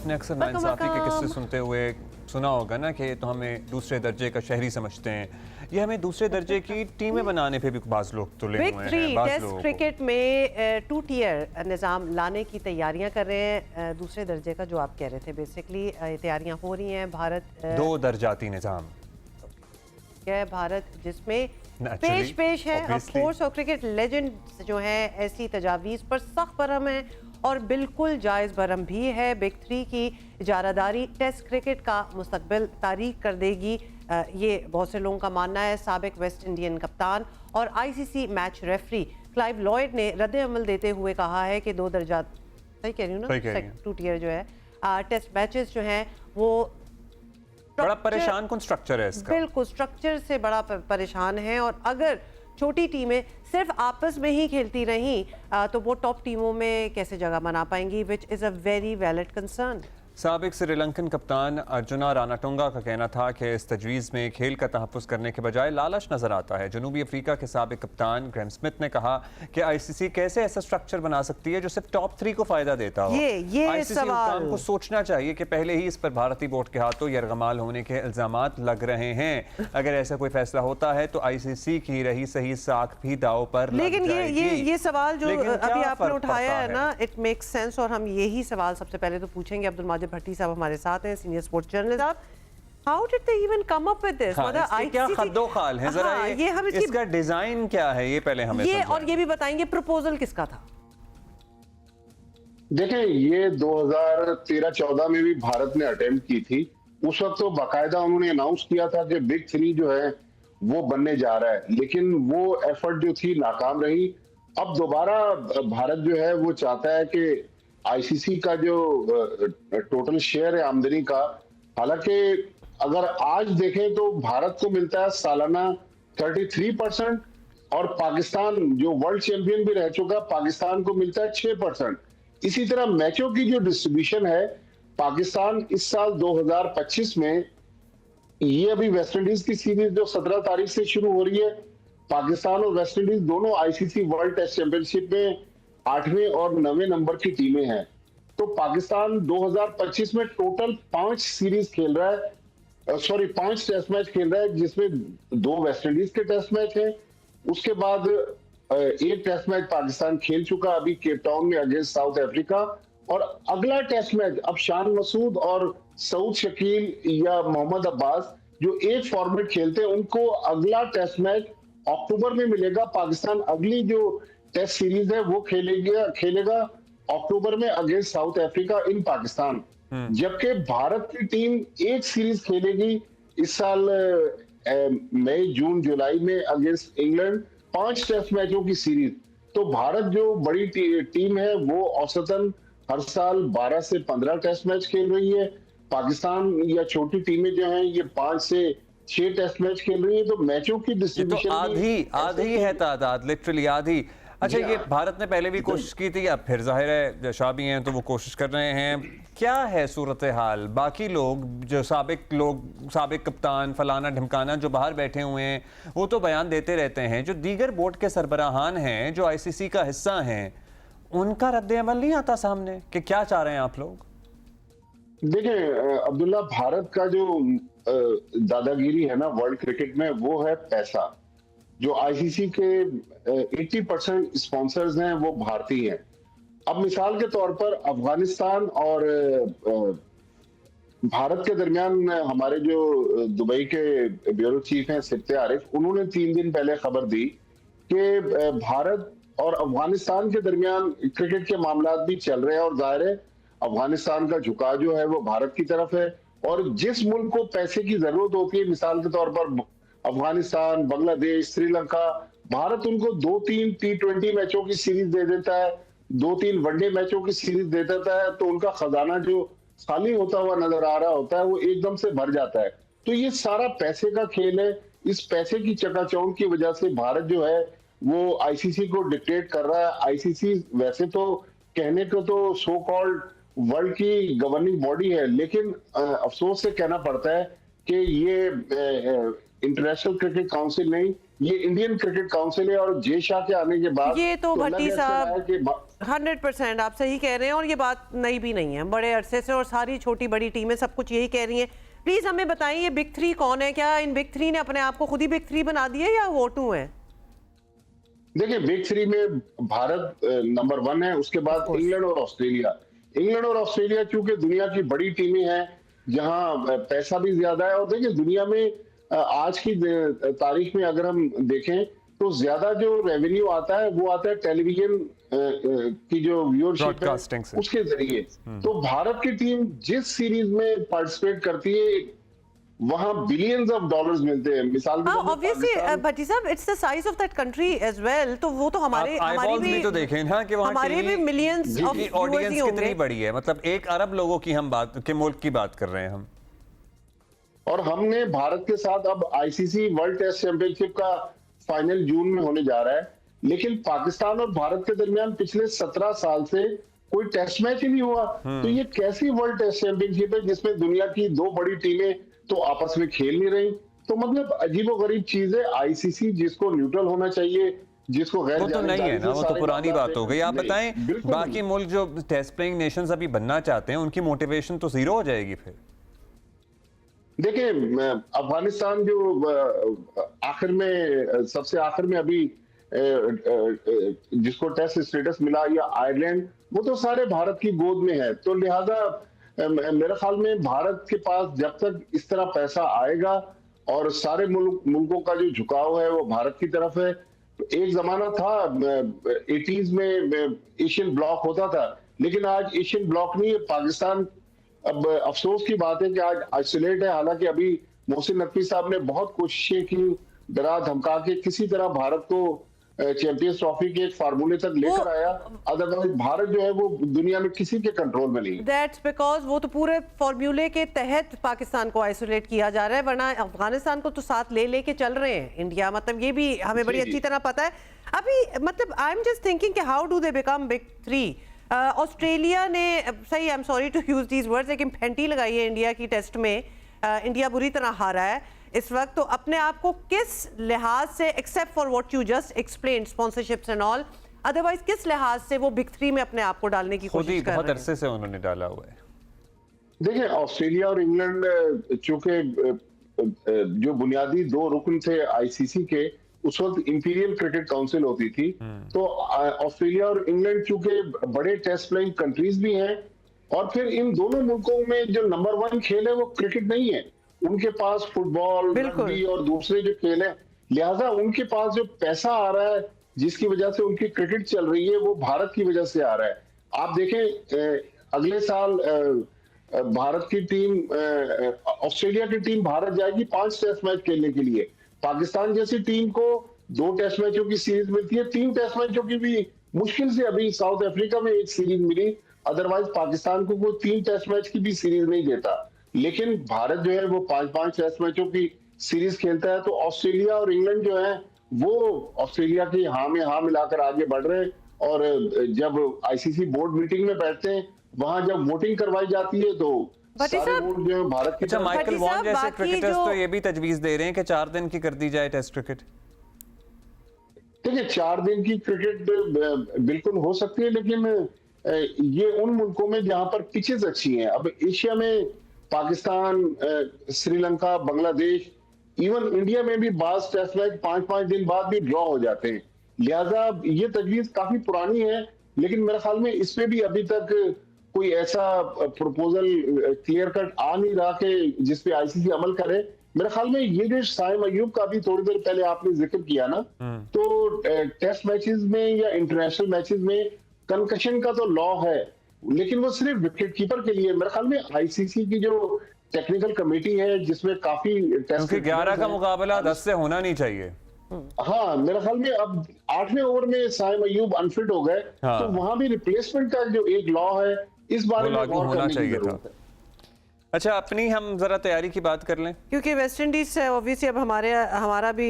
आपने अक्सर नाइंसाफ़ी के किस्से सुनते हुए सुना होगा ना कि तो हमें दूसरे दर्जे का शहरी समझते हैं, ये हमें दूसरे दर्जे की टीमें बनाने पे भी बाज़ लोग तुले हुए हैं। बिग 3 टेस्ट क्रिकेट में 2 टियर निज़ाम लाने की तैयारियां कर रहे हैं। दूसरे दर्जे का जो आप कह रहे थे, बेसिकली तैयारियां हो रही हैं। भारत 2 दर्जाती निज़ाम है, भारत जिसमें पेश है ऑफ कोर्स, और क्रिकेट लेजेंड जो है ऐसी तजावीज़ पर सख्त बरहम है और बिल्कुल जायज़ बरहम भी है। बिग 3 की इजारादारी टेस्ट क्रिकेट का मुस्तकबिल तारीख कर देगी, ये बहुत से लोगों का मानना है। साबिक वेस्ट इंडियन कप्तान और ICC match referee Clive Lloyd ने रद्द अमल देते हुए कहा है कि 2 दर्जा, सही कह रही हूँ ना, 2 टियर जो है टेस्ट मैचेस जो हैं वो बड़ा परेशान कौन स्ट्रक्चर है इसका, बिल्कुल स्ट्रक्चर से बड़ा परेशान है। और अगर छोटी टीमें सिर्फ आपस में ही खेलती रहीं तो वो टॉप टीमों में कैसे जगह बना पाएंगी, which is a very valid concern. साबिक श्रीलंकन कप्तान अर्जुना रानाटुंगा का कहना था कि इस तजवीज़ में खेल का तहफ़्फ़ुज़ करने के बजाय लालच नज़र आता है। जनूबी अफ्रीका के साबिक कप्तान ग्राहम स्मिथ ने कहा कि ICC कैसे ऐसा स्ट्रक्चर बना सकती है जो सिर्फ टॉप 3 को फ़ायदा देता हो। ये ICC हुक्काम को सोचना चाहिए कि पहले ही इस पर भारतीय बोर्ड के हाथों यरगमाल होने के इल्ज़ामात लग रहे हैं। अगर ऐसा कोई फैसला होता है तो ICC की रही सही साख भी दाव पर लग लेकिन जाएगी। ये सवाल जो अभी आपने उठाया है ना, इट मेक्स सेंस, और हम यही सवाल सबसे पहले तो पूछेंगे। अब्दुल माजिद भट्टी साहब हमारे साथ हैं, सीनियर स्पोर्ट्स जर्नलिस्ट साहब। How did they even come up with this? मतलब क्या खद्दो-खाल है, जरा ये हम इसका डिजाइन क्या है ये पहले हमें ये और ये भी बताएंगे प्रपोजल किसका था। देखें, ये 2013-14 में भी भारत ने अटेम्प्ट की थी। उस वक्त तो बाकायदा उन्होंने अनाउंस किया था कि बिग 3 जो है वो बनने जा रहा है, लेकिन वो एफर्ट जो थी नाकाम रही। अब दोबारा भारत जो है वो चाहता है कि ICC का जो टोटल शेयर है आमदनी का, हालांकि अगर आज देखें तो भारत को मिलता है सालाना 33% और पाकिस्तान जो वर्ल्ड चैंपियन भी रह चुका, पाकिस्तान को मिलता है 6%। इसी तरह मैचों की जो डिस्ट्रीब्यूशन है, पाकिस्तान इस साल 2025 में, ये अभी वेस्ट इंडीज की सीरीज जो 17 तारीख से शुरू हो रही है, पाकिस्तान और वेस्ट इंडीज दोनों ICC वर्ल्ड टेस्ट चैंपियनशिप में 8वें और 9वें नंबर की टीमें हैं। तो पाकिस्तान 2025 में टोटल 5 सीरीज खेल रहा है, 5 टेस्ट मैच खेल रहा है, जिसमें 2 वेस्ट इंडीज के टेस्ट मैच हैं। उसके बाद एक टेस्ट मैच पाकिस्तान खेल चुका अभी केप टाउन में अगेंस्ट साउथ अफ्रीका, और अगला टेस्ट मैच अब शान मसूद और सऊद शकील या मोहम्मद अब्बास जो एक फॉर्मेट खेलते हैं, उनको अगला टेस्ट मैच अक्टूबर में मिलेगा। पाकिस्तान अगली जो टेस्ट सीरीज है वो खेलेगा अक्टूबर में against south Africa in Pakistan. जबकि भारत की टीम एक सीरीज खेलेगी इस साल मई, जून, जुलाई में अगेंस्ट इंग्लैंड, 5 टेस्ट मैचों की सीरीज। तो भारत जो बड़ी टीम है वो औसतन हर साल 12 से 15 टेस्ट मैच खेल रही है। पाकिस्तान या छोटी टीमें जो हैं ये 5 से 6 टेस्ट मैच खेल रही है। तो मैचों की डिस्ट्रीब्यूशन तो आधी है तादाद, लिटरली आधी। अच्छा, ये भारत ने पहले भी कोशिश की थी, अब फिर जाहिर है शाह भी हैं तो वो कोशिश कर रहे हैं। क्या है सूरत हाल? बाकी लोग जो साबिक कप्तान फलाना ढिमकाना जो बाहर बैठे हुए हैं वो तो बयान देते रहते हैं, जो दीगर बोर्ड के सरबराहान हैं जो ICC का हिस्सा हैं, उनका रद्द अमल नहीं आता सामने कि क्या चाह रहे हैं आप लोग? देखें अब्दुल्ला, भारत का जो दादागिरी है ना वर्ल्ड क्रिकेट में, वो है पैसा। जो ICC के 80% स्पॉन्सर्स हैं वो भारतीय हैं। अब मिसाल के तौर पर अफगानिस्तान और भारत के दरमियान हमारे जो दुबई के ब्यूरो चीफ हैं सिफ्ते आरिफ, उन्होंने 3 दिन पहले खबर दी कि भारत और अफगानिस्तान के दरमियान क्रिकेट के मामला भी चल रहे हैं, और जाहिर है अफगानिस्तान का झुकाव जो है वो भारत की तरफ है। और जिस मुल्क को पैसे की जरूरत होती है, मिसाल के तौर पर अफगानिस्तान, बांग्लादेश, श्रीलंका, भारत उनको 2-3 T20 मैचों की सीरीज दे देता है, 2-3 वनडे मैचों की सीरीज दे देता है, तो उनका खजाना जो खाली होता हुआ नजर आ रहा होता है वो एकदम से भर जाता है। तो ये सारा पैसे का खेल है। इस पैसे की चकाचौंध की वजह से भारत जो है वो ICC को डिक्टेट कर रहा है। ICC वैसे तो कहने को तो सो कॉल्ड वर्ल्ड की गवर्निंग बॉडी है, लेकिन अफसोस से कहना पड़ता है कि ये इंटरनेशनल क्रिकेट काउंसिल नहीं, ये इंडियन क्रिकेट काउंसिल है। और जे शाह के आने के बाद ये तो भट्टी साहब 100% आप सही कह रहे हैं और ये बात नई भी नहीं है, बड़े अरसे से और सारी छोटी बड़ी टीमें सब कुछ यही कह रही हैं। प्लीज हमें बताइए ये बिग थ्री कौन है? क्या इन बिग थ्री ने अपने आप को खुद ही बिग थ्री बना दिया या वो टू है? देखिए, बिग थ्री में भारत नंबर 1 है, उसके बाद इंग्लैंड और ऑस्ट्रेलिया। इंग्लैंड और ऑस्ट्रेलिया चूंकि दुनिया की बड़ी टीमें हैं, जहां पैसा भी ज्यादा है, और देखिए दुनिया में आज की तारीख में अगर हम देखें तो ज्यादा जो रेवेन्यू आता है वो आता है टेलीविजन की जो व्यूअरशिप है उसके जरिए। तो भारत की टीम जिस सीरीज में पार्टिसिपेट करती है वहां बिलियंस ऑफ डॉलर्स मिलते हैं। मिसाल के ऑब्वियसली भट्टी साहब, it's the size of that country as well, तो वो तो हमारी भी तो देखें ना कि वहां हमारे भी मिलियंस ऑफ ऑडियंस कितनी बड़ी है, मतलब 1 अरब लोगों की हम बात के मुल्क की बात कर रहे हैं हम। और हमने भारत के साथ अब आईसीसी वर्ल्ड टेस्ट चैंपियनशिप का फाइनल जून में होने जा रहा है, लेकिन पाकिस्तान और भारत के दरमियान पिछले 17 साल से कोई टेस्ट मैच ही नहीं हुआ। तो ये कैसी वर्ल्ड टेस्ट चैंपियनशिप है जिसमें दुनिया की 2 बड़ी टीमें तो आपस में खेल नहीं रही? तो मतलब अजीबोगरीब चीज है। आईसीसी जिसको न्यूट्रल होना चाहिए, जिसको गैर, वो तो नहीं है ना, वो तो पुरानी बात हो गई। आप बताएं बाकी मुल्क जो टेस्ट प्लेइंग नेशंस अभी बनना चाहते हैं उनकी मोटिवेशन तो जीरो हो जाएगी फिर। देखिए, अफगानिस्तान जो आखिर में सबसे आखिर में अभी जिसको टेस्ट स्टेटस मिला, या आयरलैंड, वो तो सारे भारत की गोद में है। तो लिहाजा मेरे ख्याल में भारत के पास जब तक इस तरह पैसा आएगा और सारे मुल्कों का जो झुकाव है वो भारत की तरफ है। तो एक जमाना था 80s में एशियन ब्लॉक होता था, लेकिन आज एशियन ब्लॉक नहीं है पाकिस्तान। अब अफसोस की बात है कि आज आइसोलेट है। हालांकि अभी मोहसिन नकवी साहब ने बहुत कोशिशें की, डरा धमका के किसी तरह भारत को चैंपियंस ट्रॉफी के एक फार्मूले तक लेकर आया। अदरवाइज भारत जो है वो दुनिया में किसी के कंट्रोल में नहीं। दैट्स बिकॉज वो तो पूरे फार्मूले के तहत पाकिस्तान को आइसोलेट किया जा रहा है, वरना अफगानिस्तान को तो साथ ले लेके चल रहे हैं इंडिया। मतलब ये भी हमें बड़ी अच्छी तरह पता है। अभी मतलब आई एम जस्ट थिंकिंग कि how do they become big three? Australia ने, सही, I am sorry to use these words, लेकिन फेंटी लगाई है इंडिया की टेस्ट में। इंडिया बुरी तरह हारा है इस वक्त। तो अपने आप को किस लिहाज से, except for what you just explain, sponsorships and all, otherwise किस लिहाज से वो बिग थ्री में अपने आप को डालने की कोशिश कर रहे हैं? बहुत अरसे से उन्होंने डाला हुआ है। देखिए, ऑस्ट्रेलिया और इंग्लैंड चूंकि जो बुनियादी 2 रुकन थे आईसीसी के, उस वक्त इंपीरियल क्रिकेट काउंसिल होती थी। तो ऑस्ट्रेलिया और इंग्लैंड चूंकि बड़े टेस्ट प्लेइंग कंट्रीज भी हैं, और फिर इन दोनों मुल्कों में जो नंबर 1 खेल है वो क्रिकेट नहीं है। उनके पास फुटबॉल, रग्बी और दूसरे जो खेल है, लिहाजा उनके पास जो पैसा आ रहा है जिसकी वजह से उनकी क्रिकेट चल रही है वो भारत की वजह से आ रहा है। आप देखें अगले साल भारत की टीम, ऑस्ट्रेलिया की टीम भारत जाएगी 5 टेस्ट मैच खेलने के लिए। पाकिस्तान जैसी टीम को 2 टेस्ट मैचों की सीरीज मिलती है, 3 टेस्ट मैचों की भी मुश्किल से अभी साउथ अफ्रीका में एक सीरीज मिली। अदरवाइज पाकिस्तान को कोई 3 टेस्ट मैच की भी सीरीज नहीं देता। लेकिन भारत जो है वो 5-5 टेस्ट मैचों की सीरीज खेलता है। तो ऑस्ट्रेलिया और इंग्लैंड जो है वो ऑस्ट्रेलिया की हाँ में हाँ मिलाकर आगे बढ़ रहे हैं। और जब आईसीसी बोर्ड मीटिंग में बैठते हैं, वहां जब वोटिंग करवाई जाती है तो सारे वोट जो है भारत की। अच्छा, माइकल वॉन जैसे क्रिकेटर्स तो ये भी तजवीज दे रहे हैं कि 4 दिन की कर दी जाए टेस्ट क्रिकेट। देखिए, 4 दिन की क्रिकेट बिल्कुल हो सकती है, लेकिन ये उन मुल्कों में जहां पर पिचेस अच्छी हैं। अब एशिया में पाकिस्तान, श्रीलंका, बांग्लादेश, इवन इंडिया में भी बाज टेस्ट मैच 5-5 दिन बाद भी ड्रॉ हो जाते हैं। लिहाजा ये तजवीज काफी पुरानी है, लेकिन मेरे ख्याल में इसमें भी अभी तक कोई ऐसा प्रपोजल क्लियर कट आ नहीं रहा कि जिसपे आईसीसी अमल करे। मेरे ख्याल में ये जो साइम अयूब का भी थोड़ी देर पहले आपने जिक्र किया ना, तो टेस्ट मैचेस में या इंटरनेशनल मैचेस में कंकशन का तो लॉ है, लेकिन वो सिर्फ विकेट कीपर के लिए। मेरे ख्याल में आईसीसी की जो टेक्निकल कमेटी है जिसमें काफी टेस्ट, 11 का मुकाबला 10 से होना नहीं चाहिए। हाँ, मेरे ख्याल में अब 8वें ओवर में साइम अयूब अनफिट हो गए। हाँ। तो वहां भी रिप्लेसमेंट का जो एक लॉ है इस बारे में लागू होना चाहिए था। अच्छा, अपनी हम जरा तैयारी की बात कर लें, क्योंकि वेस्ट इंडीज से ऑब्वियसली अब हमारा भी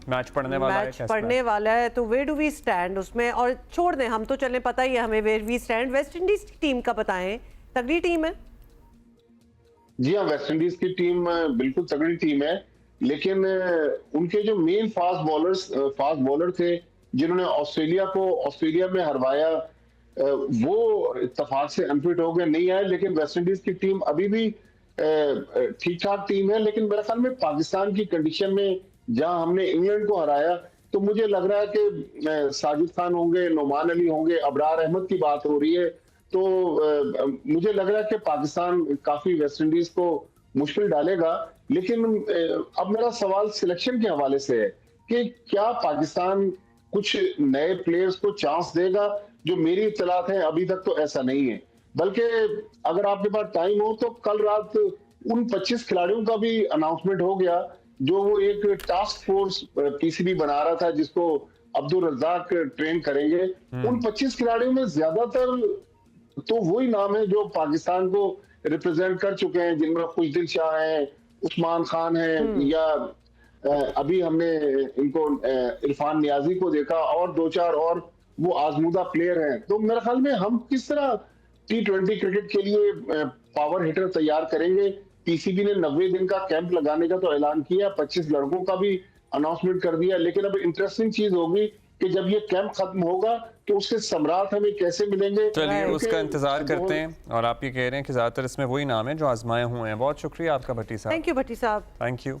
मैच पड़ने वाला है। तो वे डू वी स्टैंड उसमें, और छोड़ दें, हम तो चले, पता ही है हमें where we stand. West Indies की टीम का बताएं, तगड़ी टीम है? जी हाँ, वेस्ट इंडीज की टीम बिल्कुल तगड़ी टीम है, लेकिन उनके जो मेन फास्ट बॉलर थे जिन्होंने ऑस्ट्रेलिया में हरवाया, वो इत्तेफाक से अनफिट हो गए, नहीं आए। लेकिन वेस्ट इंडीज की टीम अभी भी ठीक ठाक टीम है। लेकिन मेरे ख्याल में पाकिस्तान की कंडीशन में जहां हमने इंग्लैंड को हराया, तो मुझे लग रहा है कि साजिद खान होंगे, नोमान अली होंगे, अबरार अहमद की बात हो रही है, तो मुझे लग रहा है कि पाकिस्तान काफी वेस्ट इंडीज को मुश्किल डालेगा। लेकिन अब मेरा सवाल सिलेक्शन के हवाले से है कि क्या पाकिस्तान कुछ नए प्लेयर्स को चांस देगा? जो मेरी इत्तलात है अभी तक तो ऐसा नहीं है। बल्कि अगर आपके पास टाइम हो तो कल रात उन 25 खिलाड़ियों का भी अनाउंसमेंट हो गया जो वो एक टास्क फोर्स पीसीबी बना रहा था, जिसको अब्दुल रज्जाक ट्रेन करेंगे। उन 25 खिलाड़ियों में ज्यादातर तो वही नाम है जो पाकिस्तान को रिप्रेजेंट कर चुके हैं, जिनमें खुशदिल शाह हैं, उस्मान खान हैं, या अभी हमने इनको इरफान नियाजी को देखा, और 2-4 और वो आजमूदा प्लेयर हैं। तो मेरे ख्याल में हम किस तरह T20 क्रिकेट के लिए पावर हिटर तैयार करेंगे? पीसीबी ने 90 दिन का कैंप लगाने का तो ऐलान किया, 25 लड़कों का भी अनाउंसमेंट कर दिया। लेकिन अब इंटरेस्टिंग चीज होगी कि जब ये कैंप खत्म होगा तो उसके सम्राट हमें कैसे मिलेंगे। चलिए उसका इंतजार करते हैं। और आप ये कह रहे हैं कि ज्यादातर इसमें वही नाम है जो आजमाए हुए हैं। बहुत शुक्रिया आपका भट्टी साहब। थैंक यू भट्टी साहब। Thank you.